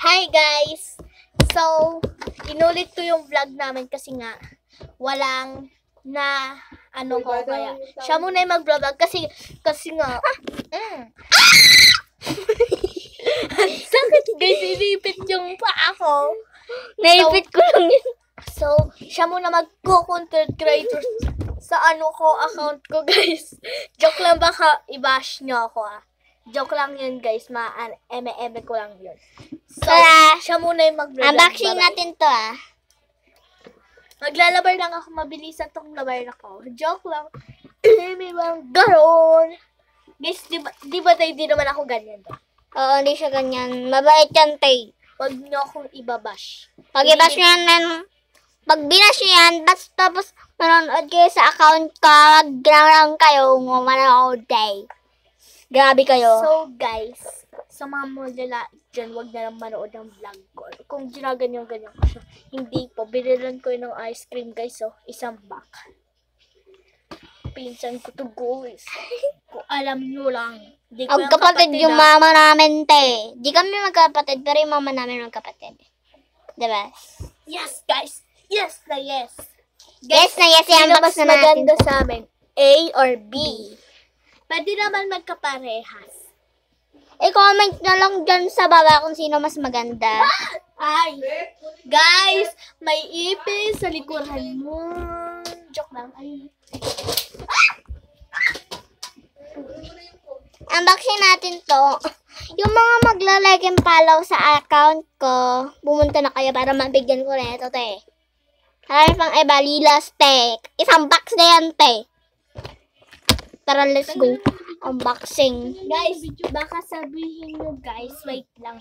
Hi guys! So, inulit ko yung vlog namin kasi nga walang na ano ko kaya. Siya muna yung mag-vlog kasi nga sakit guys, inipit yung paa ko. Naipit ko lang yun. So, siya muna mag-content creator sa account ko guys. Joke lang, baka i-bash nyo ako Joke lang yun guys, eme ko lang yun. So, siya muna yung mag-vlog. Unboxing natin to Maglalabar lang ako, mabilisan tong labar ako. Joke lang. May mga garon. Guys, di ba tayo, di naman ako ganyan. Oo, hindi siya ganyan. Mabait yan, tay. Huwag nyo akong ibabash. Pag i-bash nyo yan, pag binash nyo yan, tapos manonood kayo sa account ko, mag-lang kayo, manonood day. Grabe kayo. So, guys, sa mga modela dyan, huwag na lang manood ng vlog ko. Kung ginaganyan-ganyan ko siya, hindi po. Binilan ko yun ng ice cream, guys. So, isang bak. Pinsan ko to, guys. Kung alam nyo lang. Ang kapatid yung mama namin, te. Di kami magkapatid, pero yung mama namin magkapatid. Diba? Yes, guys. Yes na yes. Yes na yes, yung mas box na natin. maganda sa amin? A or B? Pwede naman magkaparehas. I-comment na lang dyan sa baba kung sino mas maganda. Ay! Guys, may ipis sa likuran mo. Joke lang. Ay. Unboxing natin to. Yung mga magla-like and follow sa account ko, pumunta na kayo para mabigyan ko na ito, te. Marami pang iba, Lila Steak. Isang box na yan, te. Tara, let's go. Unboxing. Guys, baka sabihin nyo guys, wait lang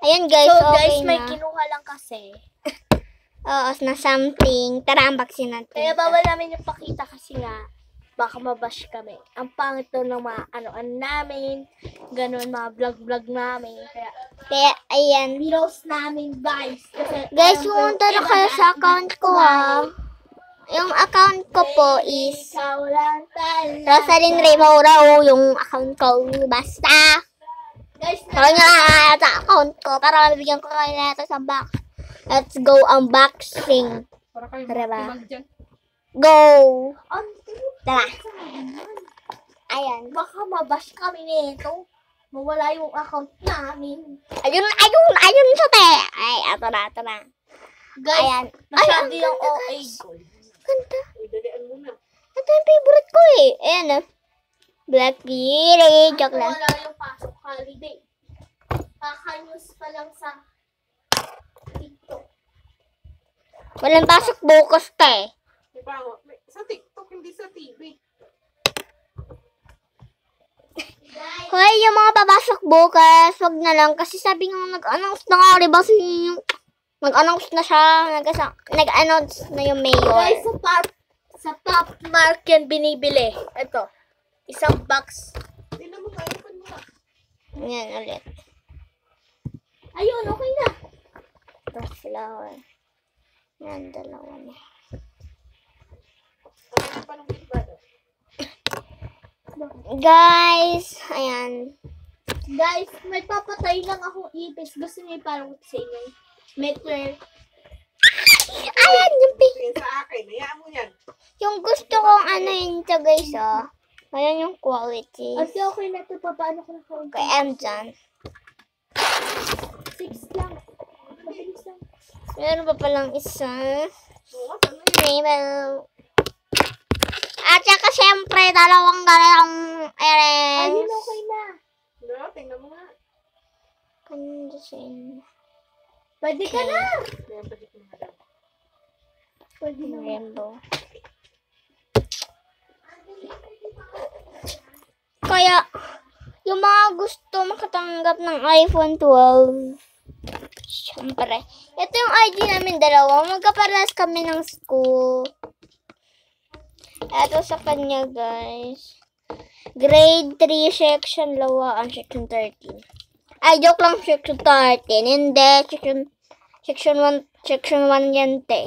Ayan guys, So okay guys, may na. kinuha lang kasi. Oo, na something. Tara, unboxing natin. Kaya bawal namin yung pakita kasi nga, baka mabash kami. Ang pangit to ng mga ano namin, ganun, mga vlog namin. Kaya, ayan. Reels namin guys. Kasi, Guys, pumunta na kayo sa account ko, Yung account ko po is ikaw lang talaga. Rosalyn Raymora, yung account ko. Basta. Guys, Kaya nga sa account ko para mabigyan ko kayo na ito sa box. Let's go unboxing. Tara. Go! Tara. Ayan. baka mabash kami nito. Mawala yung account namin. Ayun sa te. Ay, ito na. Guys, Ayan. masyado Ay, yung ang ganda, OA guys. gold. Ganda. Ito yung favorite ko Ayan Black Beauty. Joke lang. Wala yung pasok holiday. Kaka-news pa lang sa TikTok. Walang pasok bukas te. Sa TikTok, hindi sa TV. Hoy, yung mga papasok bukas, wag na lang. Kasi sabi nga, nag-announce na nga, diba nag-announce na siya, nag-announce na yung mayor. Guys, sa Pop Mart yan binibili. Ito. Isang box. Tingnan mo kayo pa nila. Yan ulit. Ayun, okay na. Ito, flower. Yan, dalawa na. Ano pa ng Big Brother? Guys, ayan. Guys, may papatay lang akong ipis. Gusto niyo parang sa inyo. Meter. Ayan, yung Tingin sa akin, hayaan mo yan. yung gusto kong ano yun to guys, Ayan yung quality. Kasi okay na ito. Paano ko na Kay Amjan. 6 lang. Mabilis lang. Meron pa palang isa. Oo, ano yun? Rainbow. At saka syempre, dalawang earrings. Ayun, okay na. No, tingnan mo nga. Condition. Pwede ka na. Yan, pwede ko nga daw. Pwede na. Rainbow. Kaya, yung mga gusto makatanggap ng iPhone 12, syempre, ito yung ID namin dalawa. Magkaparas kami ng school. Ito sa kanya, guys. Grade 3, section lawaan, section 13. Ay, joke lang, section 13. Hindi, section 1 yan, te.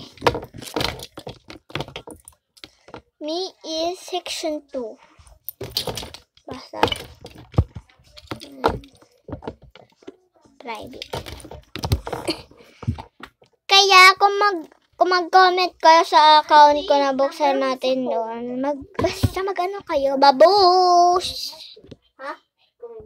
Me is section 2. private. Kaya kung mag-comment kayo sa account ko na buksan natin doon, basta mag-ano kayo, babush! Kung